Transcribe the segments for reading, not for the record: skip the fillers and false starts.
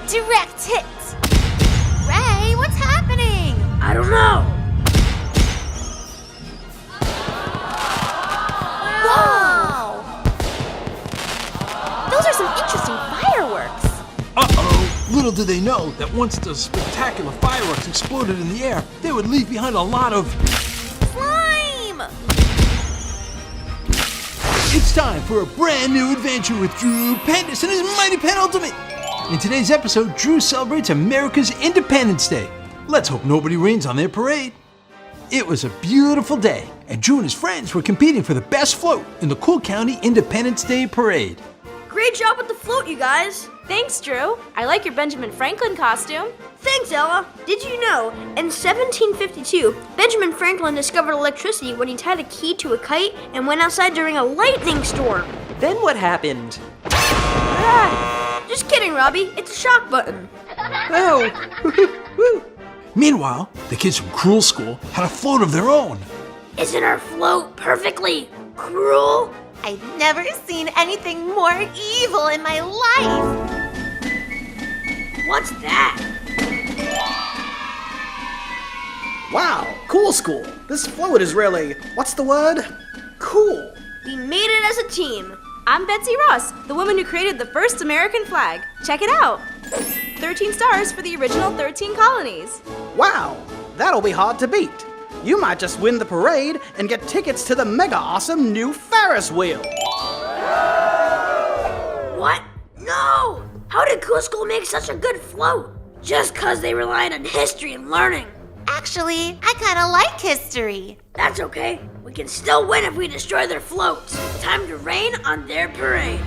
Direct hit! Ray, what's happening? I don't know. Wow! Those are some interesting fireworks. Uh-oh! Little do they know that once the spectacular fireworks exploded in the air, they would leave behind a lot of... Slime! It's time for a brand new adventure with Drew Pendous and his Mighty Penultimate! In today's episode, Drew celebrates America's Independence Day. Let's hope nobody rains on their parade. It was a beautiful day, and Drew and his friends were competing for the best float in the Cool County Independence Day Parade. Great job with the float, you guys. Thanks, Drew. I like your Benjamin Franklin costume. Thanks, Ella. Did you know, in 1752, Benjamin Franklin discovered electricity when he tied a key to a kite and went outside during a lightning storm? Then what happened? Just kidding, Robbie. It's a shock button. Oh! Meanwhile, the kids from Cruel School had a float of their own. Isn't our float perfectly cruel? I've never seen anything more evil in my life. What's that? Wow, cool school. This float is really, what's the word? Cool. We made it as a team. I'm Betsy Ross, the woman who created the first American flag. Check it out. 13 stars for the original 13 colonies. Wow, that'll be hard to beat. You might just win the parade and get tickets to the mega awesome new Ferris wheel. What? No! How did Cool School make such a good float? Just 'cause they relied on history and learning. Actually, I kinda like history. That's okay. We can still win if we destroy their floats. Time to rain on their parade.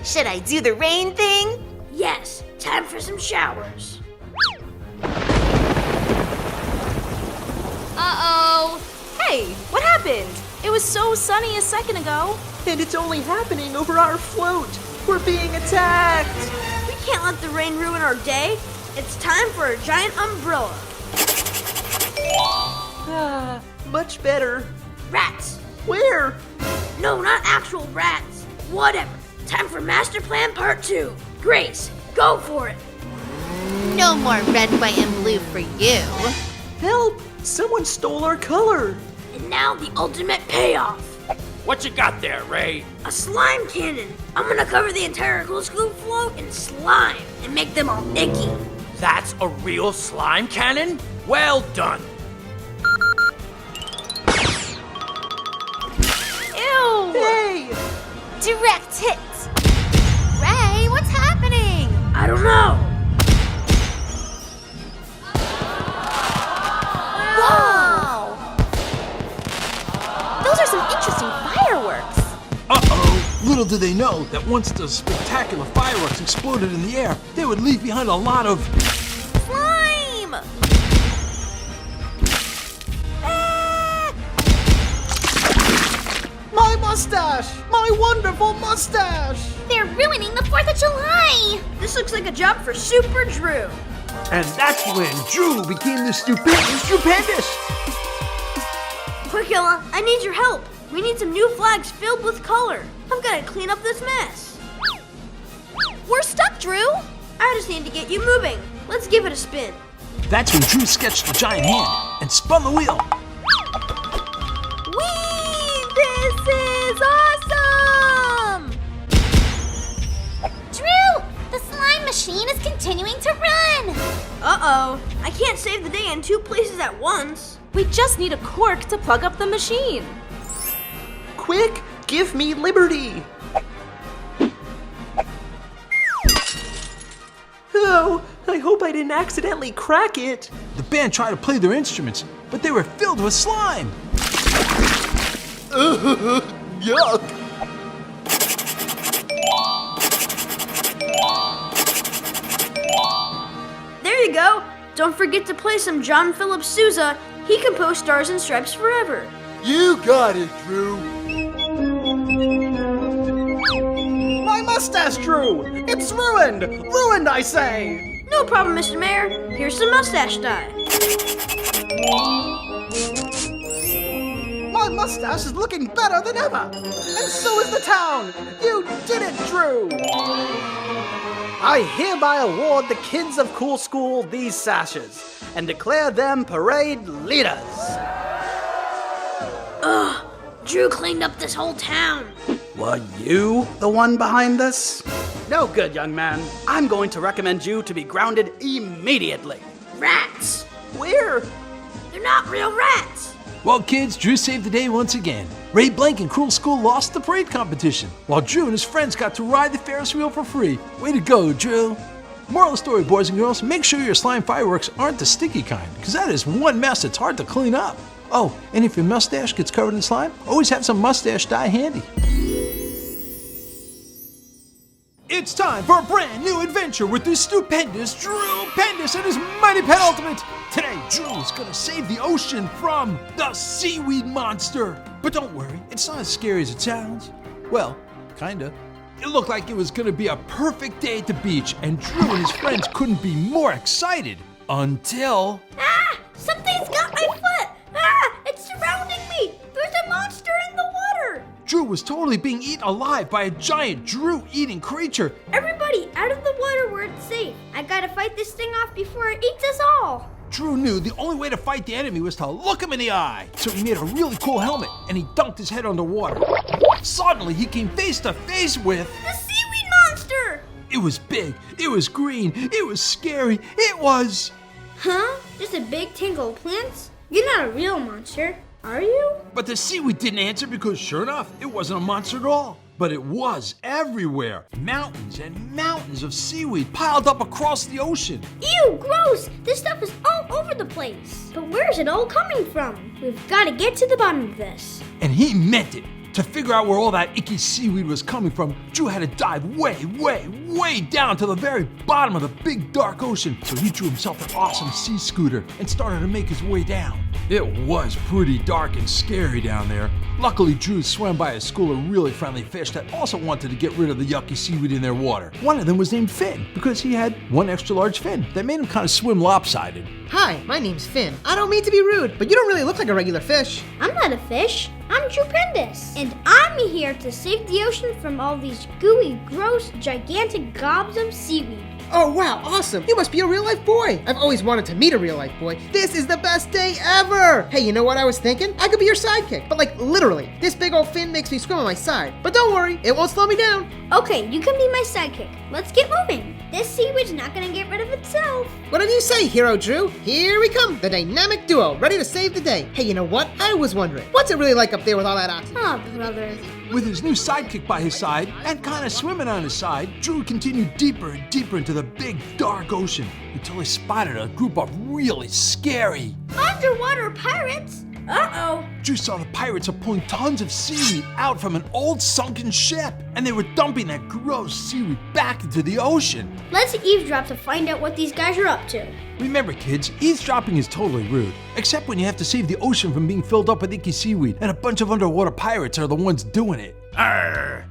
Should I do the rain thing? Yes, time for some showers. Uh-oh. Hey, what happened? It was so sunny a second ago. And it's only happening over our float. We're being attacked. We can't let the rain ruin our day. It's time for a giant umbrella. Much better. Rats. Where? No, not actual rats. Whatever. Time for Master Plan Part 2. Grace, go for it. No more red, white, and blue for you. Help! Someone stole our color. And now the ultimate payoff. What you got there, Ray? A slime cannon. I'm gonna cover the entire Cool School float in slime and make them all icky. That's a real slime cannon? Well done. Ew! Hey! Direct hit! Ray, what's happening? I don't know. Wow! Those are some interesting fireworks. Uh-oh! Little do they know that once the spectacular fireworks exploded in the air, they would leave behind a lot of... Slime! My mustache! My wonderful mustache! They're ruining the 4th of July! This looks like a job for Super Drew. And that's when Drew became the Stupendous Drew Pendous! Quick, Ella, I need your help. We need some new flags filled with color. I've got to clean up this mess. We're stuck, Drew! I just need to get you moving. Let's give it a spin. That's when Drew sketched the giant hand and spun the wheel. Whee! This is awesome! Drew! The slime machine is continuing to run! Uh-oh. I can't save the day in 2 places at once. We just need a cork to plug up the machine. Quick, give me liberty. Oh, I hope I didn't accidentally crack it. The band tried to play their instruments, but they were filled with slime. Yuck! There you go. Don't forget to play some John Philip Sousa. He composed Stars and Stripes Forever. You got it, Drew. My mustache, Drew! It's ruined! Ruined, I say! No problem, Mr. Mayor. Here's some mustache dye. My mustache is looking better than ever! And so is the town! You did it, Drew! I hereby award the kids of Cool School these sashes and declare them parade leaders. Drew cleaned up this whole town. Were you the one behind this? No good, young man. I'm going to recommend you to be grounded immediately. Rats. Where? They're not real rats. Well, kids, Drew saved the day once again. Ray Blank and Cruel School lost the parade competition, while Drew and his friends got to ride the Ferris wheel for free. Way to go, Drew. Moral of the story, boys and girls, make sure your slime fireworks aren't the sticky kind, because that is one mess that's hard to clean up. Oh, and if your mustache gets covered in slime, always have some mustache dye handy. It's time for a brand new adventure with the Stupendous Drew Pendous and his mighty penultimate. Today, Drew is gonna save the ocean from the Seaweed monster. But don't worry, it's not as scary as it sounds. Well, kinda. It looked like it was gonna be a perfect day at the beach, and Drew and his friends couldn't be more excited until... Ah! Something's got my foot! Ah! It's surrounding me! There's a monster in the water! Drew was totally being eaten alive by a giant Drew-eating creature. Everybody, out of the water where it's safe. I gotta fight this thing off before it eats us all. Drew knew the only way to fight the enemy was to look him in the eye. So he made a really cool helmet and he dunked his head underwater. Suddenly, he came face to face with... The seaweed monster! It was big, it was green, it was scary, it was... Huh? Just a big tangle of plants? You're not a real monster, are you? But the seaweed didn't answer because sure enough, it wasn't a monster at all. But it was everywhere. Mountains and mountains of seaweed piled up across the ocean. Ew, gross! This stuff is all over the place. But where's it all coming from? We've gotta get to the bottom of this. And he meant it. To figure out where all that icky seaweed was coming from, Drew had to dive way down to the very bottom of the big dark ocean. So he drew himself an awesome sea scooter and started to make his way down. It was pretty dark and scary down there. Luckily, Drew swam by a school of really friendly fish that also wanted to get rid of the yucky seaweed in their water. One of them was named Finn because he had one extra large fin that made him kind of swim lopsided. Hi, my name's Finn. I don't mean to be rude, but you don't really look like a regular fish. I'm not a fish. I'm Stupendous. And I'm here to save the ocean from all these gooey, gross, gigantic gobs of seaweed. Oh wow, awesome! You must be a real-life boy! I've always wanted to meet a real-life boy. This is the best day ever! Hey, you know what I was thinking? I could be your sidekick, but like literally. This big old fin makes me swim on my side. But don't worry, it won't slow me down. Okay, you can be my sidekick. Let's get moving. This seaweed's not gonna get rid of itself. Whatever you say, Hero Drew. Here we come, the dynamic duo, ready to save the day. Hey, you know what? I was wondering, what's it really like up there with all that oxygen? Oh, brother. With his new sidekick by his side and kind of swimming on his side, Drew continued deeper and deeper into the big, dark ocean until he spotted a group of really scary... Underwater pirates? Uh-oh. Drew saw the pirates are pulling tons of seaweed out from an old sunken ship, and they were dumping that gross seaweed back into the ocean. Let's eavesdrop to find out what these guys are up to. Remember, kids, eavesdropping is totally rude, except when you have to save the ocean from being filled up with icky seaweed, and a bunch of underwater pirates are the ones doing it.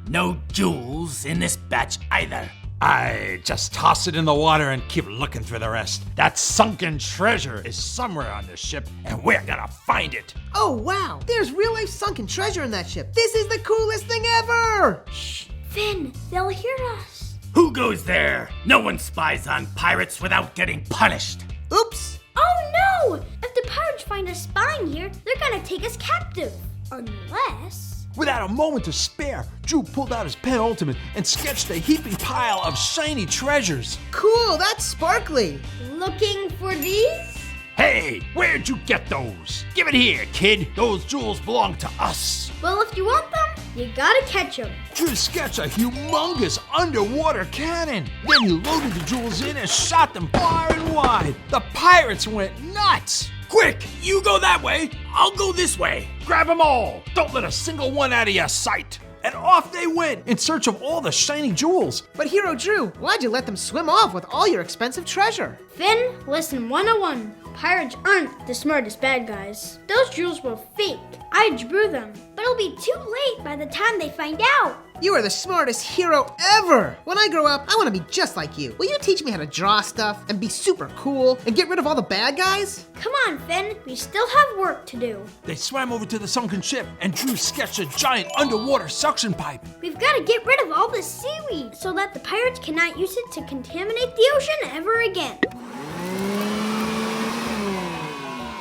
No jewels in this batch either. I just toss it in the water and keep looking for the rest. That sunken treasure is somewhere on this ship, and we're gonna find it. Oh wow, there's real-life sunken treasure in that ship. This is the coolest thing ever! Shh, Finn, they'll hear us. Who goes there? No one spies on pirates without getting punished. Oops! Oh no! If the pirates find us spying here, they're gonna take us captive. Unless... Without a moment to spare, Drew pulled out his penultimate and sketched a heaping pile of shiny treasures. Cool, that's sparkly! Looking for these? Hey, where'd you get those? Give it here, kid. Those jewels belong to us. Well, if you want them, you gotta catch them. Drew sketched a humongous underwater cannon. Then he loaded the jewels in and shot them far and wide. The pirates went nuts. Quick, you go that way. I'll go this way. Grab them all. Don't let a single one out of your sight. And off they went in search of all the shiny jewels. But Hero Drew, why'd you let them swim off with all your expensive treasure? Finn, lesson 101. Pirates aren't the smartest bad guys. Those jewels were fake. I drew them, but it'll be too late by the time they find out. You are the smartest hero ever! When I grow up, I want to be just like you. Will you teach me how to draw stuff and be super cool and get rid of all the bad guys? Come on, Finn. We still have work to do. They swam over to the sunken ship and Drew sketched a giant underwater suction pipe. We've got to get rid of all this seaweed seaweed so that the pirates cannot use it to contaminate the ocean ever again.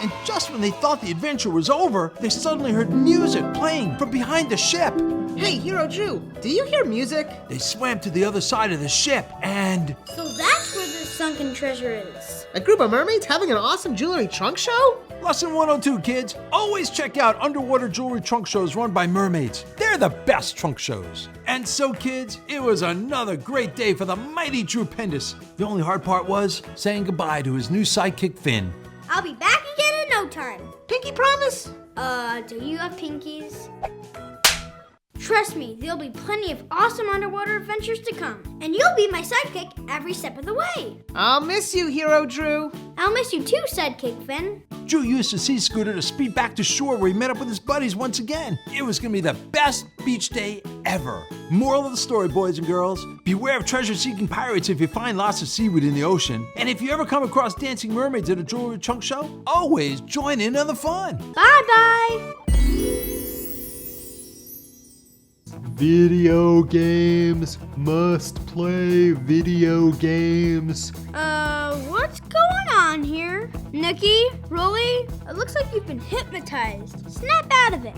And just when they thought the adventure was over, they suddenly heard music playing from behind the ship. Hey, Hero Drew, do you hear music? They swam to the other side of the ship and... So that's where the sunken treasure is. A group of mermaids having an awesome jewelry trunk show? Lesson 102, kids. Always check out underwater jewelry trunk shows run by mermaids. They're the best trunk shows. And so, kids, it was another great day for the mighty Drew Pendous. The only hard part was saying goodbye to his new sidekick, Finn. I'll be back again in no time. Pinky promise? Do you have pinkies? Trust me, there'll be plenty of awesome underwater adventures to come. And you'll be my sidekick every step of the way. I'll miss you, Hero Drew. I'll miss you too, sidekick Finn. Drew used his sea scooter to speed back to shore where he met up with his buddies once again. It was going to be the best beach day ever. Moral of the story, boys and girls, beware of treasure-seeking pirates if you find lots of seaweed in the ocean. And if you ever come across dancing mermaids at a jewelry trunk show, always join in on the fun. Bye-bye. Video games. Must play video games. What's going on here? Nikki, Rolly, it looks like you've been hypnotized. Snap out of it.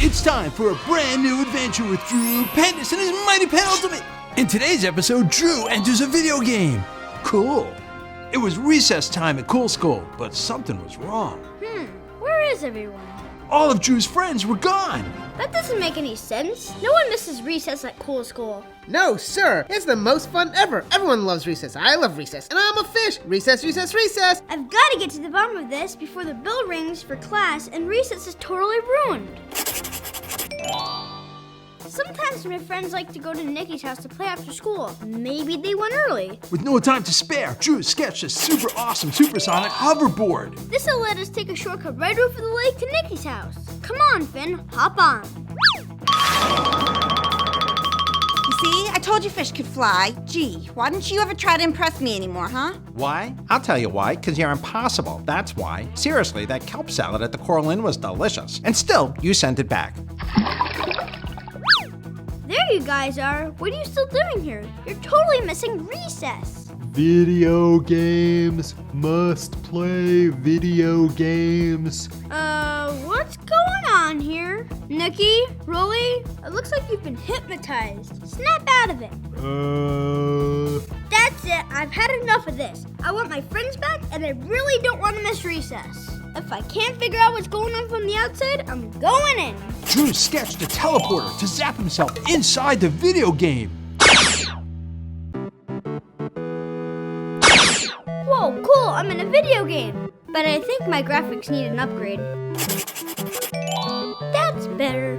It's time for a brand new adventure with Drew Pendous and his mighty penultimate. In today's episode, Drew enters a video game. Cool. It was recess time at Cool School, but something was wrong. Where is everyone? All of Drew's friends were gone. That doesn't make any sense. No one misses recess at Cool School. No, sir. It's the most fun ever. Everyone loves recess. I love recess. And I'm a fish. Recess, recess, recess. I've got to get to the bottom of this before the bell rings for class and recess is totally ruined. Sometimes my friends like to go to Nikki's house to play after school. Maybe they went early. With no time to spare, Drew sketched a super awesome supersonic hoverboard. This'll let us take a shortcut right over the lake to Nikki's house. Come on, Finn, hop on. You see, I told you fish could fly. Gee, why didn't you ever try to impress me anymore, huh? Why? I'll tell you why, because you're impossible. That's why. Seriously, that kelp salad at the Coral Inn was delicious. And still, you sent it back. There you guys are. What are you still doing here? You're totally missing recess. Video games. Must play video games. What's going on here? Nikki, Rolly, it looks like you've been hypnotized. Snap out of it. That's it. I've had enough of this. I want my friends back, and I really don't want to miss recess. If I can't figure out what's going on from the outside, I'm going in. Drew sketched a teleporter to zap himself inside the video game. Whoa, cool. I'm in a video game. But I think my graphics need an upgrade. That's better.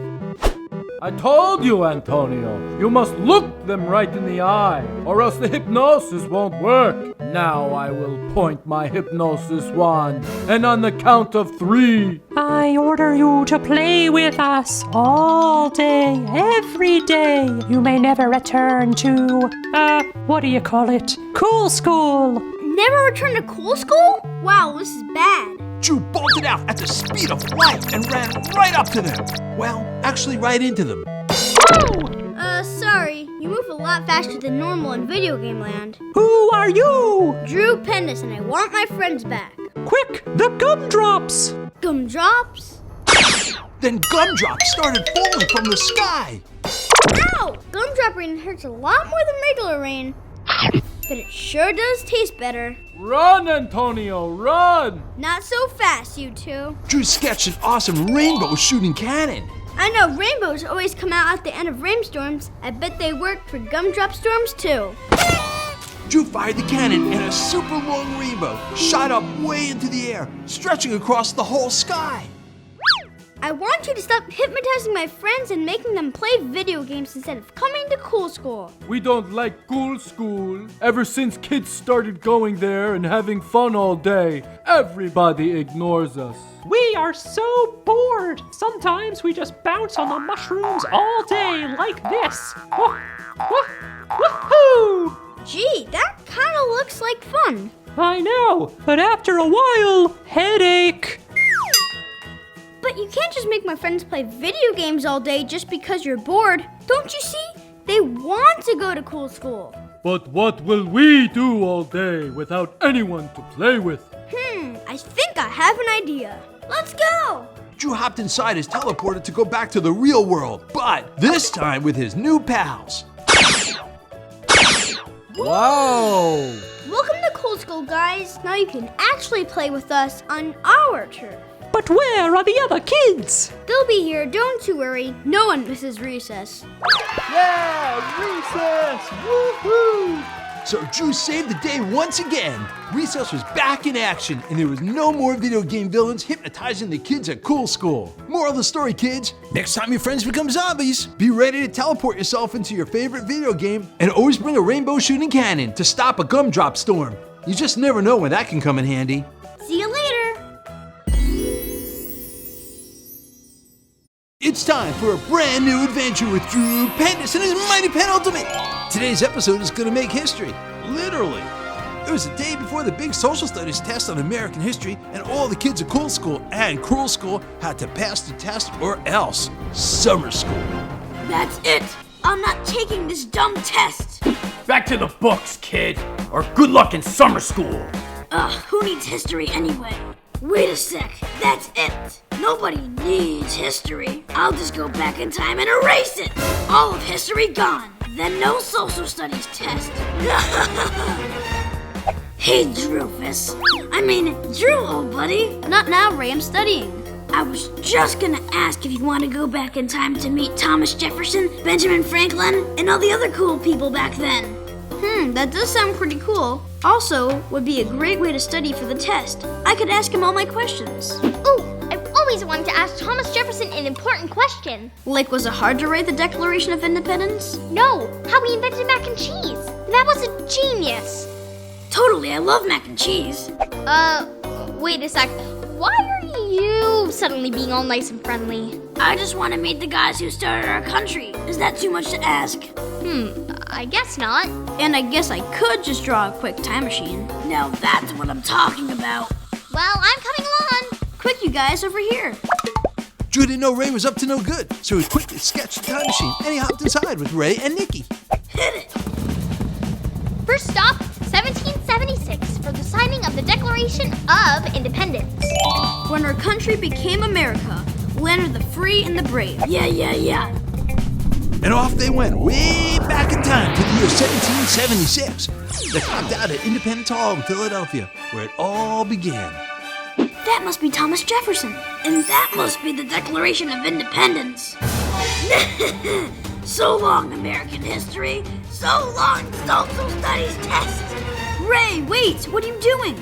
I told you, Antonio, you must look them right in the eye, or else the hypnosis won't work. Now I will point my hypnosis wand, and on the count of 3... I order you to play with us all day, every day. You may never return to, what do you call it? Cool School. Never return to Cool School? Wow, this is bad. Drew bolted out at the speed of light and ran right up to them. Well, actually right into them. Whoa! Sorry. You move a lot faster than normal in video game land. Who are you? Drew Pendous, and I want my friends back. Quick, the gumdrops! Gumdrops? Then gumdrops started falling from the sky. Ow! Gumdrop rain hurts a lot more than regular rain. But it sure does taste better. Run, Antonio, run! Not so fast, you two. Drew sketched an awesome rainbow shooting cannon. I know rainbows always come out at the end of rainstorms. I bet they work for gumdrop storms too. Drew fired the cannon and a super long rainbow shot up way into the air, stretching across the whole sky. I want you to stop hypnotizing my friends and making them play video games instead of coming to Cool School. We don't like Cool School. Ever since kids started going there and having fun all day, everybody ignores us. We are so bored. Sometimes we just bounce on the mushrooms all day like this. Woohoo! Gee, that kind of looks like fun. I know, but after a while, headache. But you can't just make my friends play video games all day just because you're bored. Don't you see? to go to cool school. But what will we do all day without anyone to play with? I think I have an idea. Let's go! Drew hopped inside his teleporter to go back to the real world, but this time with his new pals. Wow! Welcome to cool school, guys. Now you can actually play with us on our turf. But where are the other kids? They'll be here, don't you worry. No one misses recess. Yeah! Recess! Woohoo! So Drew saved the day once again. Recess was back in action, and there was no more video game villains hypnotizing the kids at cool school. Moral of the story, kids, next time your friends become zombies, be ready to teleport yourself into your favorite video game, and always bring a rainbow shooting cannon to stop a gumdrop storm. You just never know when that can come in handy. See you later. It's time for a brand new adventure with Drew Pendous and his mighty penultimate. Today's episode is going to make history, literally. It was the day before the big social studies test on American history, and all the kids at Cool School and Cruel School had to pass the test or else summer school. That's it. I'm not taking this dumb test. Back to the books, kid, or good luck in summer school. Who needs history anyway? Wait a sec. That's it. Nobody needs history. I'll just go back in time and erase it. All of history gone. Then no social studies test. Hey, Drewfus. Drew, old buddy. Not now, Ray. I'm studying. I was just gonna ask if you want to go back in time to meet Thomas Jefferson, Benjamin Franklin, and all the other cool people back then. That does sound pretty cool. Also, would be a great way to study for the test. I could ask him all my questions. Ooh, I've always wanted to ask Thomas Jefferson an important question. Like, was it hard to write the Declaration of Independence? No, how he invented mac and cheese. That was a genius. Totally, I love mac and cheese. Wait a sec. Why are you suddenly being all nice and friendly? I just want to meet the guys who started our country. Is that too much to ask? I guess not. And I guess I could just draw a quick time machine. Now that's what I'm talking about. Well, I'm coming along. Quick, you guys, over here. Drew didn't know Ray was up to no good, so he quickly sketched the time machine, and he hopped inside with Ray and Nikki. Hit it. First stop, 1776, for the signing of the Declaration of Independence. When our country became America, land of the free and the brave. Yeah. And off they went, way back in time to the year 1776. They camped out at Independence Hall in Philadelphia, where it all began. That must be Thomas Jefferson. And that must be the Declaration of Independence. So long, American history. So long, social studies test. Ray, wait, what are you doing?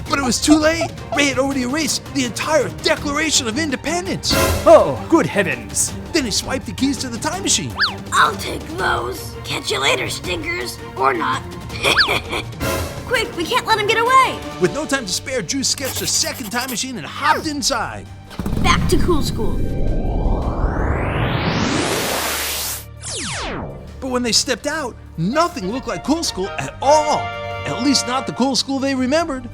But it was too late. Ray had already erased the entire Declaration of Independence. Oh, good heavens. Then he swiped the keys to the time machine. I'll take those. Catch you later, stinkers. Or not. Quick, we can't let him get away. With no time to spare, Drew sketched a second time machine and hopped inside. Back to Cool School. But when they stepped out, nothing looked like Cool School at all. At least not the Cool School they remembered.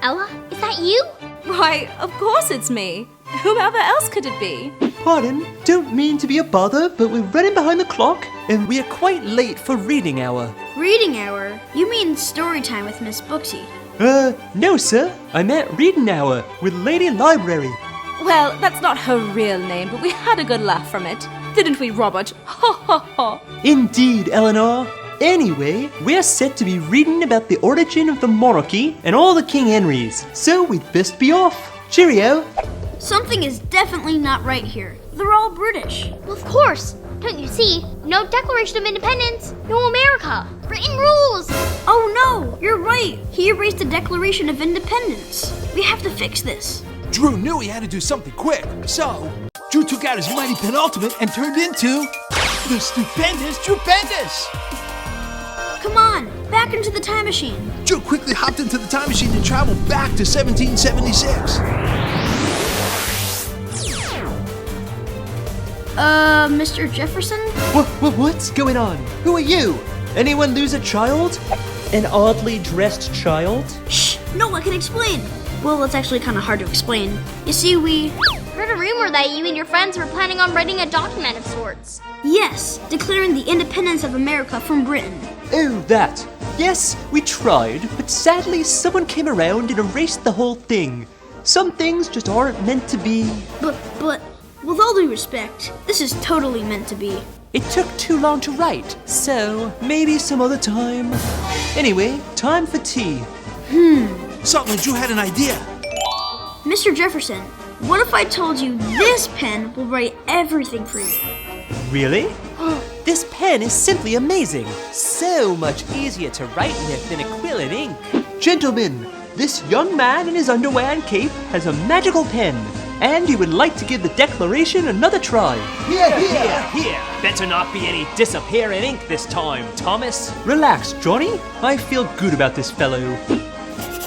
Ella, is that you? Why, of course it's me. Whoever else could it be? Pardon, don't mean to be a bother, but we're running behind the clock, and we are quite late for reading hour. Reading hour? You mean story time with Miss Booksy? No, sir. I meant reading hour with Lady Library. Well, that's not her real name, but we had a good laugh from it. Didn't we, Robert? Ha ha ha. Indeed, Eleanor. Anyway, we're set to be reading about the origin of the monarchy and all the King Henrys, so we'd best be off. Cheerio. Something is definitely not right here. They're all British. Well, of course. Don't you see? No Declaration of Independence, no America. Written rules. Oh no, you're right. He erased the Declaration of Independence. We have to fix this. Drew knew he had to do something quick, so Drew took out his mighty penultimate and turned into the Stupendous Drew Pendous. Come on, back into the time machine. Drew quickly hopped into the time machine and traveled back to 1776. Mr. Jefferson? What's going on? Who are you? Anyone lose a child? An oddly dressed child? Shh, no one can explain. Well, it's actually kind of hard to explain. You see, Ray, heard a rumor that you and your friends were planning on writing a document of sorts. Yes, declaring the independence of America from Britain. Oh, that. Yes, we tried, but sadly someone came around and erased the whole thing. Some things just aren't meant to be. But, with all due respect, this is totally meant to be. It took too long to write, so maybe some other time. Anyway, time for tea. Suddenly, Drew had an idea. Mr. Jefferson, what if I told you this pen will write everything for you? Really? This pen is simply amazing. So much easier to write with than acrylic ink. Gentlemen, this young man in his underwear and cape has a magical pen, and he would like to give the Declaration another try. Here. Better not be any disappearing ink this time, Thomas. Relax, Johnny. I feel good about this fellow.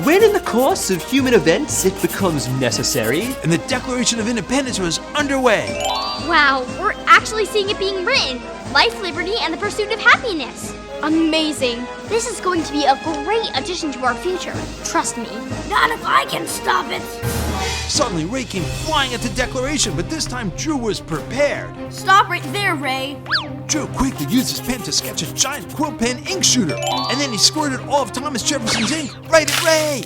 When in the course of human events it becomes necessary, And the Declaration of Independence was underway. Wow, we're actually seeing it being written. Life, liberty, and the pursuit of happiness. Amazing. This is going to be a great addition to our future. Trust me. Not if I can stop it. Suddenly, Ray came flying at the Declaration, but this time Drew was prepared. Stop right there, Ray. Drew quickly used his pen to sketch a giant quill pen ink shooter, and then he squirted all of Thomas Jefferson's ink right at Ray.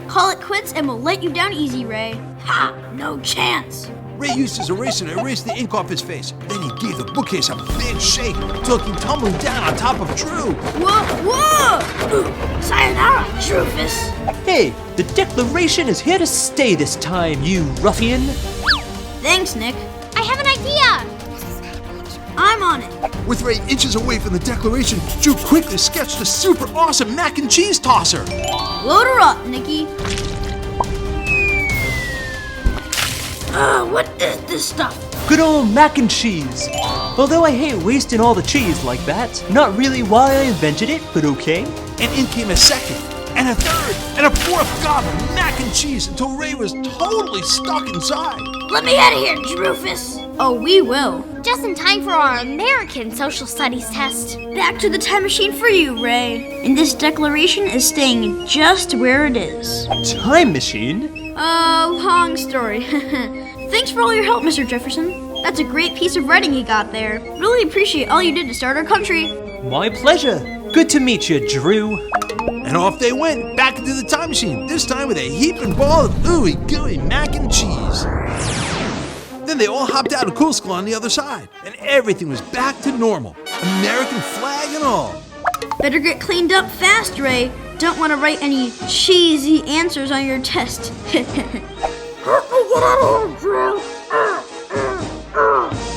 Call it quits and we'll let you down easy, Ray. Ha! No chance. Ray used his eraser to erase the ink off his face. Then he gave the bookcase a big shake till it came tumbling down on top of Drew. Whoa! Ooh, sayonara, Drewfus. Hey, the Declaration is here to stay this time, you ruffian. Thanks, Nick. I have an idea. I'm on it. With Ray inches away from the Declaration, Drew quickly sketched a super awesome mac and cheese tosser. Load her up, Nicky. What is this stuff? Good old mac and cheese. Although I hate wasting all the cheese like that. Not really why I invented it, but okay. And in came a second, and a third, and a fourth gob of mac and cheese until Ray was totally stuck inside. Let me out of here, Drewfus. Oh, we will. Just in time for our American social studies test. Back to the time machine for you, Ray. And this Declaration is staying just where it is. Time machine? Long story. Thanks for all your help, Mr. Jefferson. That's a great piece of writing you got there. Really appreciate all you did to start our country. My pleasure. Good to meet you, Drew. And off they went, back into the time machine, this time with a heaping ball of ooey gooey mac and cheese. Then they all hopped out of Cool School on the other side, and everything was back to normal, American flag and all. Better get cleaned up fast, Ray. Don't want to write any cheesy answers on your test. Help me get out of here, Drew.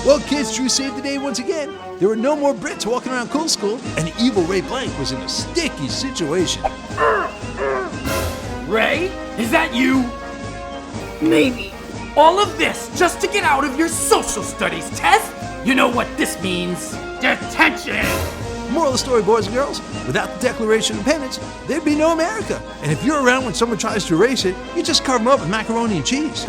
Well, kids, Drew saved the day once again. There were no more Brits walking around Cool School, and evil Ray Blank was in a sticky situation. Ray, is that you? Maybe. All of this just to get out of your social studies test? You know what this means. Detention! Moral of the story, boys and girls, without the Declaration of Independence, there'd be no America. And if you're around when someone tries to erase it, you just cover them up with macaroni and cheese.